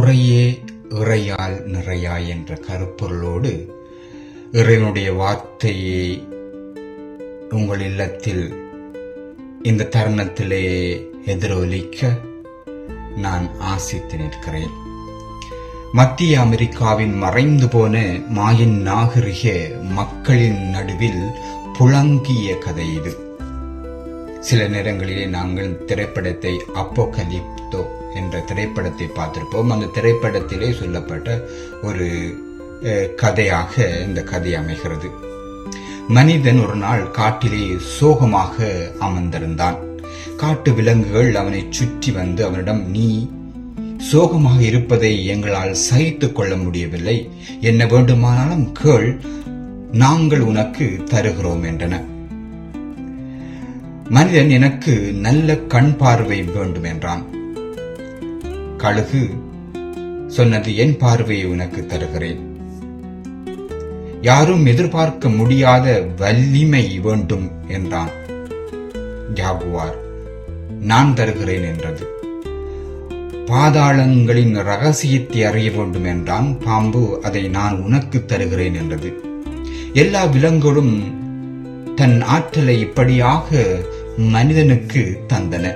உரையே இறையால் நிறையாய் என்ற கருப்பொருளோடு இறைவனுடைய வார்த்தையை உங்கள் இல்லத்தில் இந்த தருணத்திலே எதிரொலிக்க நான் ஆசித்து நிற்கிறேன். மத்திய அமெரிக்காவின் மறைந்து போன மாயன் நாகரிக மக்களின் நடுவில் புழங்கிய கதை இது. சில நேரங்களிலே நாங்கள் திரைப்படத்தை அப்போகலிப்தோ என்ற திரைப்படத்தை பார்த்திருப்போம். அந்த திரைப்படத்திலே சொல்லப்பட்ட ஒரு கதையாக இந்த கதை அமைகிறது. மனிதன் ஒரு நாள் காட்டிலே சோகமாக அமர்ந்திருந்தான். காட்டு விலங்குகள் அவனை சுற்றி வந்து அவனிடம், நீ சோகமாக இருப்பதை எங்களால் சகித்துக் கொள்ள முடியவில்லை, என்ன வேண்டுமானாலும் கேள், நாங்கள் உனக்கு தருகிறோம் என்றன. மனிதன், எனக்கு நல்ல கண் பார்வை வேண்டும் என்றான். கழுகு சொன்னது, என் பார்வையை உனக்கு தருகிறேன். யாரும் எதிர்பார்க்க முடியாத வலிமை வேண்டும் என்றான். ஜாகுவார், நான் தருகிறேன் என்றது. பாதாளங்களின் ரகசியத்தை அறிய வேண்டும் என்றான். பாம்பு, அதை நான் உனக்கு தருகிறேன் என்றது. எல்லா விலங்குகளும் தன் ஆற்றலை இப்படியாக மனிதனுக்கு தந்தன.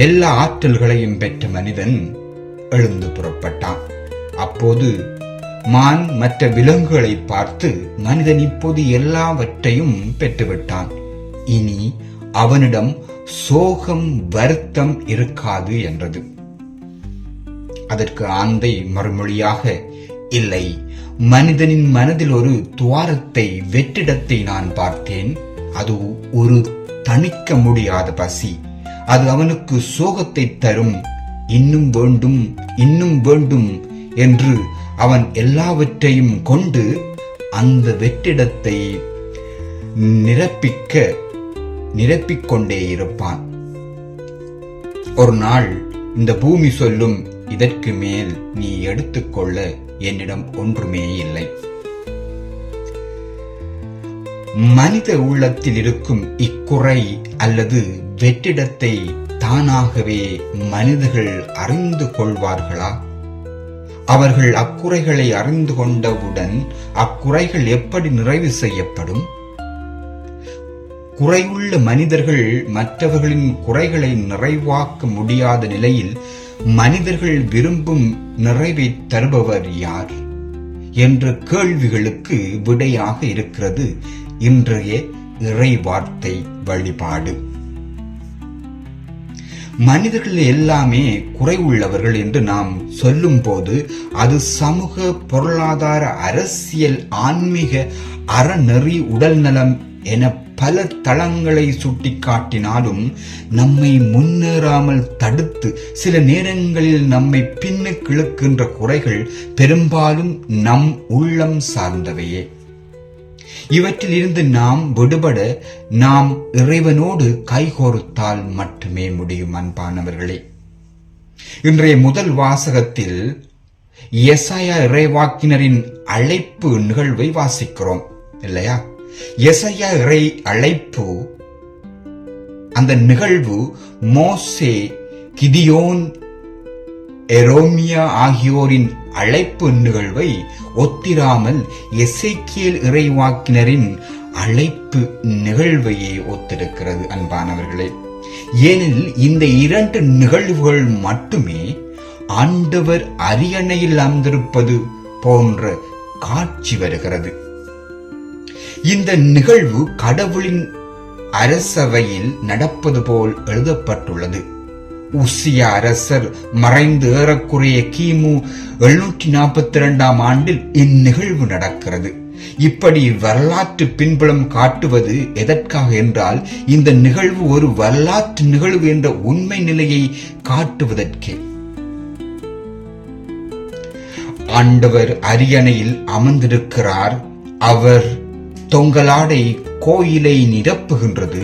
எல்லா ஆற்றல்களையும் பெற்ற மனிதன் எழுந்து புறப்பட்டான். அப்போது மான் மற்ற விலங்குகளை பார்த்து, மனிதன் இப்போது எல்லாவற்றையும் பெற்றுவிட்டான், இனி அவனிடம் சோகம் வருத்தம் இருக்காது என்றது. அதற்கு ஆந்தை மறுமொழியாக, இல்லை, மனிதனின் மனதில் ஒரு துவாரத்தை, வெற்றிடத்தை நான் பார்த்தேன். அது ஒரு தணிக்க முடியாத பசி. அது அவனுக்கு சோகத்தை தரும். இன்னும் வேண்டும், இன்னும் வேண்டும் என்று அவன் எல்லாவற்றையும் கொண்டு அந்த வெற்றிடத்தை நிரப்பிக்கொண்டே இருப்பான். ஒரு நாள் இந்த பூமி சொல்லும், இதற்கு மேல் நீ எடுத்துக்கொள்ள என்னிடம் ஒன்றுமே இல்லை. மனித உள்ளத்தில் இருக்கும் இக்குறை அல்லது வெற்றிடத்தை தானாகவே மனிதர்கள் அறிந்து கொள்வார்களா? அவர்கள் அக்குறைகளை அறிந்து கொண்டவுடன் அக்குறைகள் எப்படி நிறைவு செய்யப்படும்? குறையுள்ள மனிதர்கள் மற்றவர்களின் குறைகளை நிறைவாக்க முடியாத நிலையில் மனிதர்கள் விரும்பும் நிறைவை தருபவர் யார் என்ற கேள்விகளுக்கு விடையாக இருக்கிறது இன்றைய இறை வார்த்தை வழிபாடு. மனிதர்கள் எல்லாமே குறை உள்ளவர்கள் என்று நாம் சொல்லும் போது அது சமூக, பொருளாதார, அரசியல், ஆன்மீக, அறநெறி, உடல்நலம் என பல தளங்களை சுட்டிக்காட்டினாலும் நம்மை முன்னேறாமல் தடுத்து சில நேரங்களில் நம்மை பின்னுக்கு இழுக்கின்ற குறைகள் பெரும்பாலும் நம் உள்ளம் சார்ந்தவையே. இவற்றில் இருந்து நாம் விடுபட நாம் இறைவனோடு கைகோர்த்தால் மட்டுமே முடியும். அன்பானவர்களே, இன்றைய முதல் வாசகத்தில் எசாயா இறைவாக்கினரின் அழைப்பு நிகழ்வை வாசிக்கிறோம் இல்லையா? எசாயா இறை அழைப்பு, அந்த நிகழ்வு மோசே, கிதியோன், எரோமியா ஆகியோரின் அழைப்பு நிகழ்வை ஒத்திராமல் எசேக்கியேல் இறைவாக்கினரின் அழைப்பு நிகழ்வையே ஒத்திருக்கிறது. அன்பானவர்களே, ஏனெனில் இந்த இரண்டு நிகழ்வுகள் மட்டுமே ஆண்டவர் அரியணையில் அமர்ந்திருப்பது போன்ற காட்சி வருகிறது. இந்த நிகழ்வு கடவுளின் அரசவையில் நடப்பது போல் எழுதப்பட்டுள்ளது. உசியா அரசர் மறைந்து ஏறக்குறைய கிமு 742 ஆண்டில் இந்நிகழ்வு நடக்கிறது. இப்படி வரலாற்று பின்புலம் காட்டுவது எதற்காக என்றால், இந்த நிகழ்வு ஒரு வரலாற்று நிகழ்வு என்ற உண்மை நிலையை காட்டுவதற்கே. ஆண்டவர் அரியணையில் அமர்ந்திருக்கிறார். அவர் தொங்கலாடை கோயிலை நிரப்புகின்றது.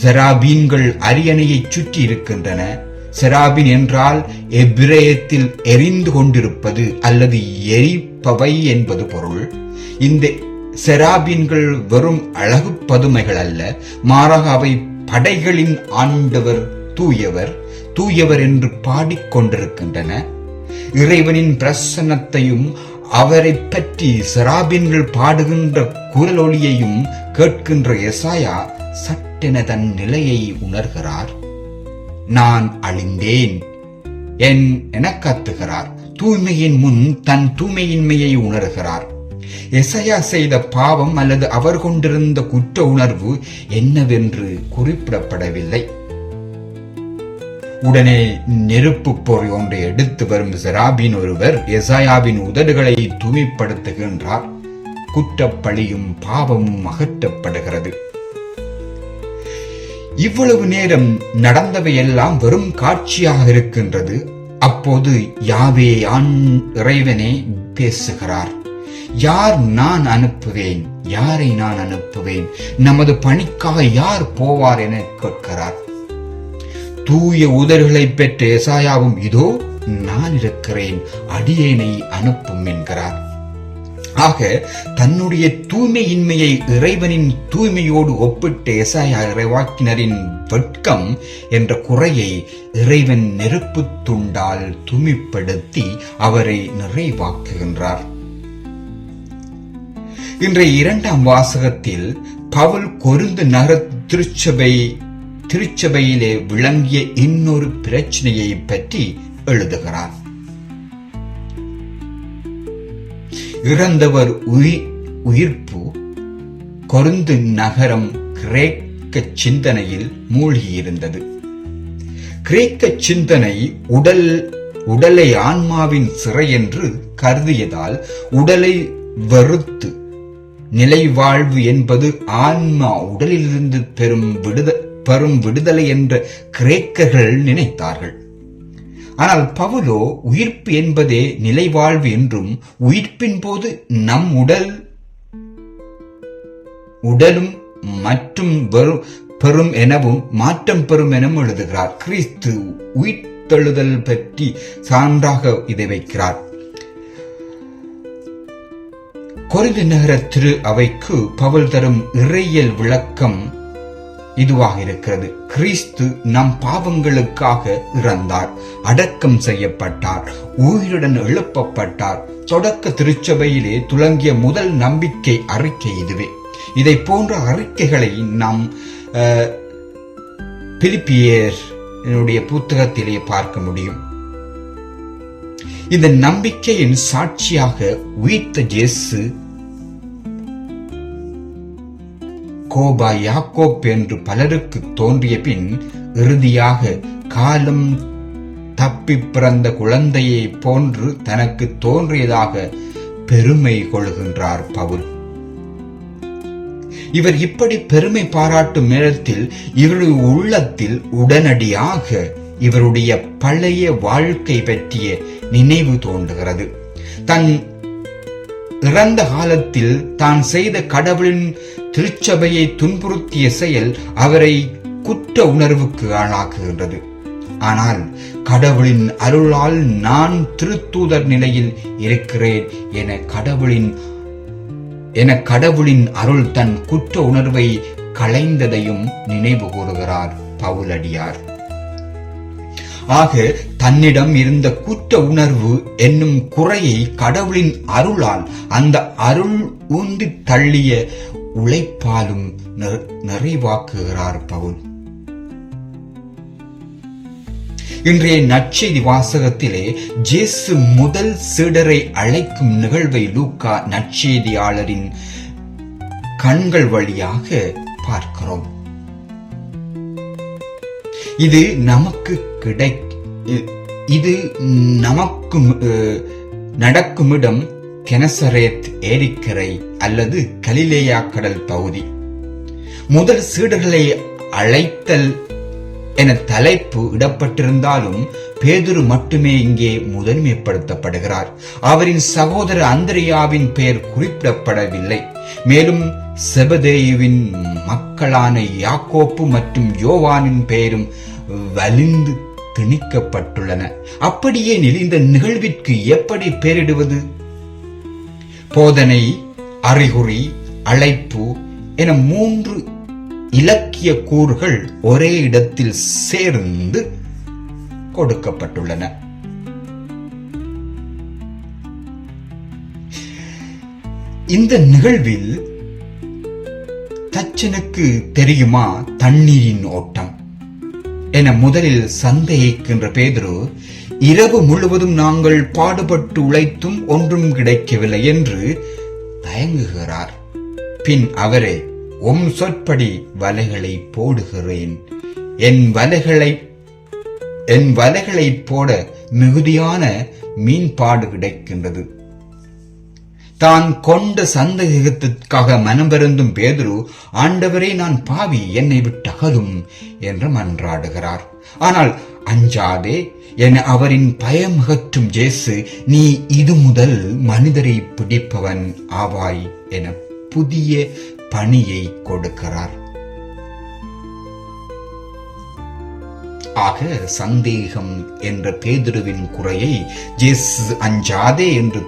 செராபீன்கள் அரியணையை சுற்றி இருக்கின்றன. செராபின் என்றால் எபிரேயத்தில் எரிந்து கொண்டிருப்பது அல்லது எரிப்பவை என்பது பொருள். இந்த செராபீன்கள் வெறும் அழகு பதுமைகள் அல்ல, மாறாக அவை படைகளின் ஆண்டவர் தூயவர் தூயவர் என்று பாடிக்கொண்டிருக்கின்றன. இறைவனின் பிரசன்னத்தையும் அவரை பற்றி செராபீன்கள் பாடுகின்ற குரலொலியையும் கேட்கின்ற எசாயா சட்டென தன் நிலையை உணர்கிறார். நான் அழிந்தேன் என கத்துகிறார். தூய்மையின் முன் தன் தூய்மையின்மையை உணர்கிறார். எசாயா செய்த பாவம் அல்லது அவர் கொண்டிருந்த குற்ற உணர்வு என்னவென்று குறிப்பிடப்படவில்லை. உடனே நெருப்பு பொறி ஒன்றை எடுத்து வரும் செராபீன் ஒருவர் எசாயாவின் உதடுகளை தூய்மைப்படுத்துகின்றார். குற்றப்பழியும் பாவமும் அகற்றப்படுகிறது. இவ்வளவு நேரம் நடந்தவையெல்லாம் வெறும் காட்சியாக இருக்கின்றது. அப்போது யாவே இறைவனே பேசுகிறார். யார் நான் அனுப்புவேன்? யாரை நான் அனுப்புவேன்? நமது பணிக்காக யார் போவார் என கேட்கிறார். தூய உதடுகளை பெற்ற எசாயாவும் இதோ நான் இருக்கிறேன், அடியேனை அனுப்பும் என்கிறார். ஆக தன்னுடைய தூய்மையின்மையை இறைவனின் தூய்மையோடு ஒப்பிட்ட எசாயா இறைவாக்கினரின் வெட்கம் என்ற குறையை இறைவன் நெருப்பு துண்டால் தூய்மைப்படுத்தி அவரை நிறைவாக்குகின்றார். இன்றைய 2ஆம் வாசகத்தில் பவுல் கொரிந்து நகர திருச்சபையிலே விளங்கிய இன்னொரு பிரச்சனையை பற்றி எழுதுகிறார். இறந்தவர் உயிர்ப்பு கொரிந்து நகரம் கிரேக்க சிந்தனையில் மூழ்கியிருந்தது. கிரேக்க சிந்தனை உடலை ஆன்மாவின் சிறை என்று கருதியதால் உடலை வெறுத்து நிலை வாழ்வு என்பது ஆன்மா உடலிலிருந்து பெறும் விடுதலை என்று கிரேக்கர்கள் நினைத்தார்கள். ஆனால் பவுலோ உயிர்ப்பு என்பதே நிலை வாழ்வு என்றும், உயிர்ப்பின் போது நம் உடலும் மற்றும் பெறும் எனவும் மாற்றம் பெறும் எனவும் எழுதுகிறார். கிறிஸ்து உயிர்த்தெழுதல் பற்றி சான்றாக இதை வைக்கிறார். கொரிந்து நகர திரு அவைக்கு பவுல் தரும் இறையியல் விளக்கம் இதுவாக இருக்கிறது. கிறிஸ்து நம் பாவங்களுக்காக இறந்தார், அடக்கம் செய்யப்பட்டார், உயிருடன் எழுப்பப்பட்டார். தொடக்க திருச்சபையிலே துலங்கிய முதல் நம்பிக்கை அறிக்கை இதுவே. இதை போன்ற அறிக்கைகளை நாம் பிலிப்பியர் புத்தகத்திலே பார்க்க முடியும். இந்த நம்பிக்கையின் சாட்சியாக உயிர்த்த இயேசு கோபா யாக்கோப் என்று பலருக்கு தோன்றிய பின் இறுதியாக காலம் தப்பி பிறந்த குழந்தையை போன்று தனக்கு தோன்றியதாக பெருமை கொள்கின்றார் பவுல். இவர் இப்படி பெருமை பாராட்டும் நேரத்தில் இவருடைய உள்ளத்தில் உடனடியாக இவருடைய பழைய வாழ்க்கை பற்றிய நினைவு தோன்றுகிறது. தன் இறந்த காலத்தில் தான் செய்த கடவுளின் திருச்சபையை துன்புறுத்திய செயல் அவரை குற்ற உணர்வுக்கு ஆளாக்குகின்றது. ஆனால் கடவுளின் அருளால் நான் திருத்தூதர் நிலையில் இருக்கிறேன் என கடவுளின் அருள் தன் குற்ற உணர்வை களைந்ததையும் நினைவு கூறுகிறார் பவுலடியார். ஆக தன்னிடம் இருந்த குற்ற உணர்வு என்னும் குறையை கடவுளின் அருளால், அந்த அருள் ஊந்தி தள்ளிய உழைப்பாலும் நிறைவாக்குகிறார் பவுல். இன்றைய நற்செய்தி வாசகத்திலே இயேசு முதல் சீடரை அழைக்கும் நிகழ்வை லூக்கா நற்செய்தியாளரின் கண்கள் வழியாக பார்க்கிறோம். இது நமக்கு நடக்கும் இடம் கெனசரேத் ஏரிக்கரை அல்லது கலிலேயா கடல் பகுதி. முதல் சீடர்களை அழைத்தல் என தலைப்பு இடப்பட்டிருந்தாலும் பேதுரு மட்டுமே இங்கே முதன்மைப்படுத்தப்படுகிறார். அவரின் சகோதரர் அந்திரியாவின் பெயர் குறிப்பிடப்படவில்லை. மேலும் செபதேயுவின் மக்களான யாக்கோப்பு மற்றும் யோவானின் பெயரும் வலிந்து திணிக்கப்பட்டுள்ளன. அப்படியே இந்த நிகழ்விற்கு எப்படி பெயரிடுவது? போதனை, அறிகுறி, அழைப்பு என 3 இலக்கிய கூறுகள் ஒரே இடத்தில் சேர்ந்து கொடுக்கப்பட்டுள்ளன. இந்த நிகழ்வில் தச்சனுக்கு தெரியுமா தண்ணீரின் ஓட்டம் என முதலில் சந்தேகிக்கின்ற பேதுரு, இரவு முழுவதும் நாங்கள் பாடுபட்டு உழைத்தும் ஒன்றும் கிடைக்கவில்லை என்று தயங்குகிறார். பின் அவரே, உம் சொற்படி வலைகளை போடுகிறேன், என் வலைகளை போட மிகுதியான மீன்பாடு கிடைக்கின்றது. தான் கொண்ட சந்தேகத்திற்காக மனம் வருந்தும் பேதுரு, ஆண்டவரே, நான் பாவி, என்னை விட்டு அகலும் என்று மன்றாடுகிறார். ஆனால் அஞ்சாதே என அவரின் பயம் அகற்றும் இயேசு, நீ இது முதல் மனிதரை பிடிப்பவன் ஆவாய் என புதிய பணியை கொடுக்கிறார். ஆக சந்தேகம் என்ற பேதுருவின் குறையை இயேசு அஞ்சாதே என்று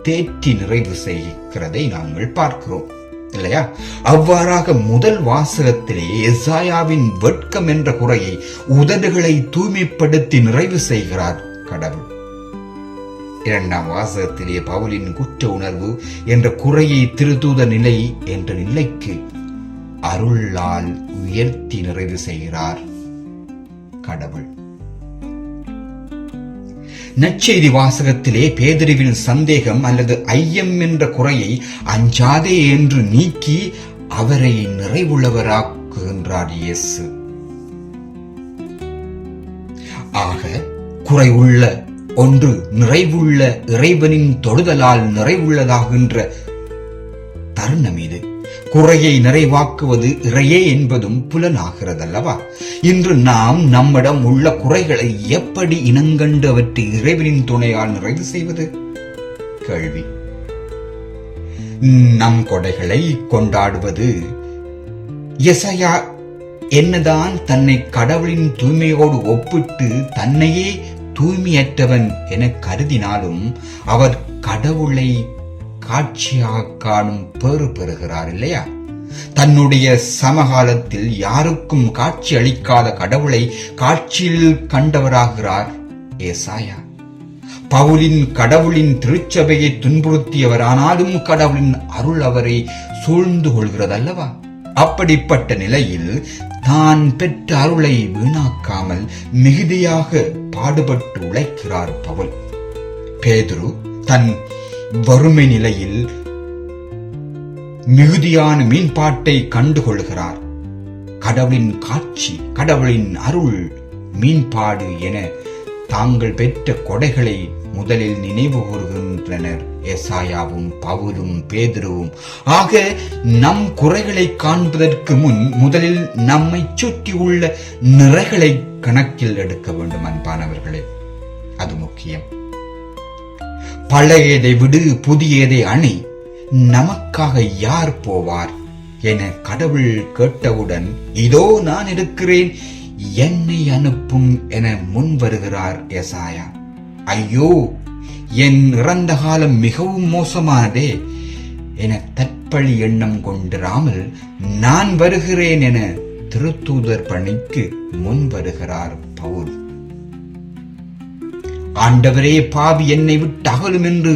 தேற்றி நிறைவு செய்கிறதை நாங்கள் பார்க்கிறோம், இல்லையா? அவ்வாறாக முதல் வாசகத்திலே எசாயாவின் வெட்கம் என்ற குறையை, உதடுகளை தூய்மைப்படுத்தி நிறைவு செய்கிறார் கடவுள். இரண்டாம் வாசகத்திலே பவுலின் குற்ற உணர்வு என்ற குறையை திருத்தூத நிலை என்ற நிலைக்கு அருளால் உயர்த்தி நிறைவு செய்கிறார் கடவுள். நற்செய்தி வாசகத்திலே பேதுருவின் சந்தேகம் அல்லது ஐயம் என்ற குறையை அஞ்சாதே என்று நீக்கி அவரை நிறைவுள்ளவராக்குகின்றார் இயேசு. ஆக குறை உள்ள ஒன்று நிறைவுள்ள இறைவனின் தொடுதலால் நிறைவுள்ளதாகின்ற தருணம் இது. குறையை நிறைவாக்குவது இறையே என்பதும் புலனாகிறதல்லவா? இன்று நாம் நம்மிடம் உள்ள குறைகளை எப்படி இனங்கண்டு அவற்றை இறைவனின் துணையால் நிறைவு செய்வது? கேள்வி. நம் கொடைகளை கொண்டாடுவது. எசாயா என்னதான் தன்னை கடவுளின் தூய்மையோடு ஒப்பிட்டு தன்னையே தூய்மையற்றவன் என கருதினாலும் அவர் கடவுளை காட்சியாக காணும் பேறு பெறுகிறார், இல்லையா? தன்னுடைய சமகாலத்தில் யாருக்கும் காட்சி அளிக்காத கடவுளை காட்சியில் கண்டவராகிறார் ஏசாயா. பவுலின் கடவுளின் திருச்சபையை துன்புறுத்தியவர், ஆனாலும் கடவுளின் அருள் அவரை சூழ்ந்து கொள்கிறதல்லவா? அப்படிப்பட்ட நிலையில் தான் பெற்ற அருளை வீணாக்காமல் மிகுதியாக பாடுபட்டு உழைக்கிறார் பவுல். பேதுரு தன் வறுமை நிலையில் மிகுதியான மீன்பாட்டை கண்டுகொள்கிறார். கடவுளின் காட்சி, கடவுளின் அருள், மீன்பாடு என தாங்கள் பெற்ற கொடைகளை முதலில் நினைவு கூறுகின்றனர் எசாயாவும் பவுலும் பேதுருவும். ஆக நம் குறைகளை காண்பதற்கு முன் முதலில் நம்மை சுற்றி உள்ள நிறைகளை கணக்கில் எடுக்க வேண்டும் அன்பானவர்களே. அது முக்கியம். பழையதை விடு, புதியதை அணி, நமக்காக யார் போவார் என கடவுள் கேட்டவுடன், இதோ நான் இருக்கிறேன், என்னை அனுப்பும் என முன் வருகிறார் எசாயா. ஐயோ, என் இறந்த காலம் மிகவும் மோசமானதே என தற்பழி எண்ணம் கொண்டிராமல் நான் வருகிறேன் என திருத்தூதர் பணிக்கு முன் வருகிறார் பவுல். ஆண்டவரே, பாவி, என்னை விட்டு அகலும் என்று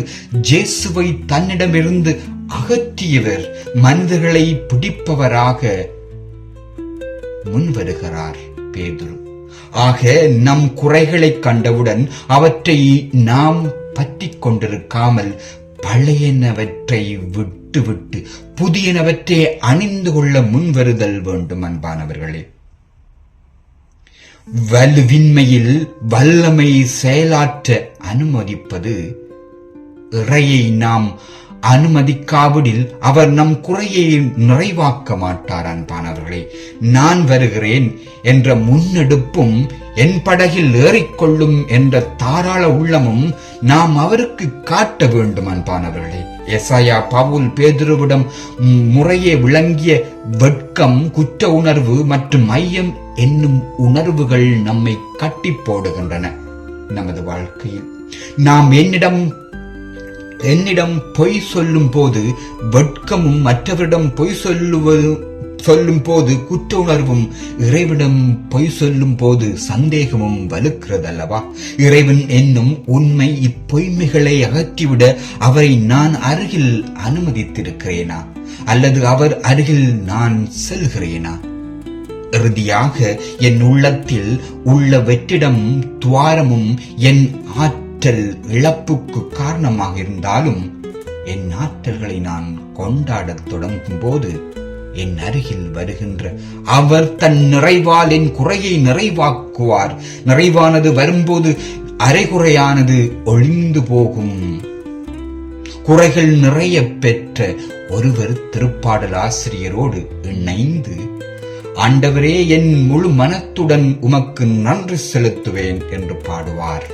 இயேசுவை தன்னிடமிருந்து அகற்றியவர் மனிதர்களை பிடிப்பவராக முன்வருகிறார் பேதுரு. ஆக நம் குறைகளை கண்டவுடன் அவற்றை நாம் பற்றி கொண்டிருக்காமல் பழையனவற்றை விட்டுவிட்டு புதியனவற்றை அணிந்து கொள்ள முன்வருதல் வேண்டும் அன்பானவர்களே. வலுவின்மையில் வல்லமை செயலாற்ற அனுமதிப்பது. இறையை நாம் அனுமதிக்காவிடில் அவர் நம் குறையை நிறைவாக்க மாட்டார் அன்பானவர்களே. நான் வருகிறேன் என்ற முன்னெடுப்பும் என் படகில் ஏறிக்கொள்ளும் என்ற தாராள உள்ளமும் நாம் அவருக்கு காட்ட வேண்டும் அன்பானவர்களே. எசாயா, பவுல், பேதுருவிடம் முறையே விளங்கிய வெட்கம், குற்ற உணர்வு மற்றும் ஐயம் என்னும் உணர்வுகள் நம்மை கட்டி போடுகின்றன. நமது வாழ்க்கையில் நாம் என்னிடம் பொய் சொல்லும் போது வெட்கமும், மற்றவரிடம் பொய் சொல்லும் போது குற்ற உணர்வும், இறைவனிடம் பொய் சொல்லும் போது சந்தேகமும் வலுக்கிறதல்லவா? இறைவன் என்னும் உண்மை இப்பொய்மைகளை அகற்றிவிட அவரை நான் அருகில் அனுமதித்திருக்கிறேனா, அல்லது அவர் அருகில் நான் செல்கிறேனா? இறுதியாக என் உள்ளத்தில் உள்ள வெற்றிடமும் துவாரமும் என் ஆற்றல் இழப்புக்கு காரணமாக இருந்தாலும், என் ஆற்றல்களை நான் கொண்டாடத் தொடங்கும் போது என் அருகில் வருகின்ற அவர் தன் நிறைவால் என் குறையை நிறைவாக்குவார். நிறைவானது வரும்போது அரைகுறையானது ஒழிந்து போகும். குறைகள் நிறைய பெற்ற ஒருவர் திருப்பாடல் ஆசிரியரோடு இணைந்து, ஆண்டவரே, என் முழு மனத்துடன் உமக்கு நன்றி செலுத்துவேன் என்று பாடுவார்.